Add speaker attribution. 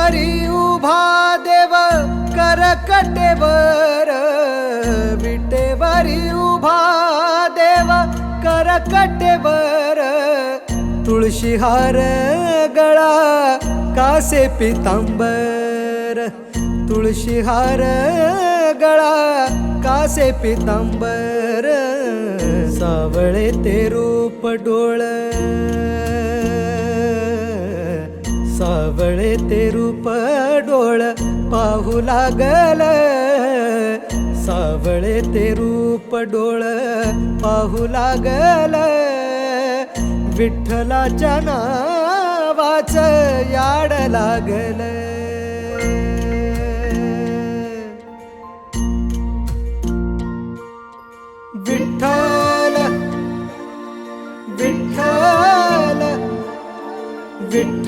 Speaker 1: विटेवरी उभा देव करकटेवर, विटेवरी उभा देव करकटेवर, तुळशीहार गळा कासे पितांबर, तुळशीहार गळा कासे पितांबर, सावळे ते रूप डोळ, सावळे ते रूप डोळ पाहू लागल, सावळे ते रूप डोळ पाहू लागल, विठ्ठलाच्या नावाचं याड लागल. विठ्ठल विठ्ठल विठ्ठल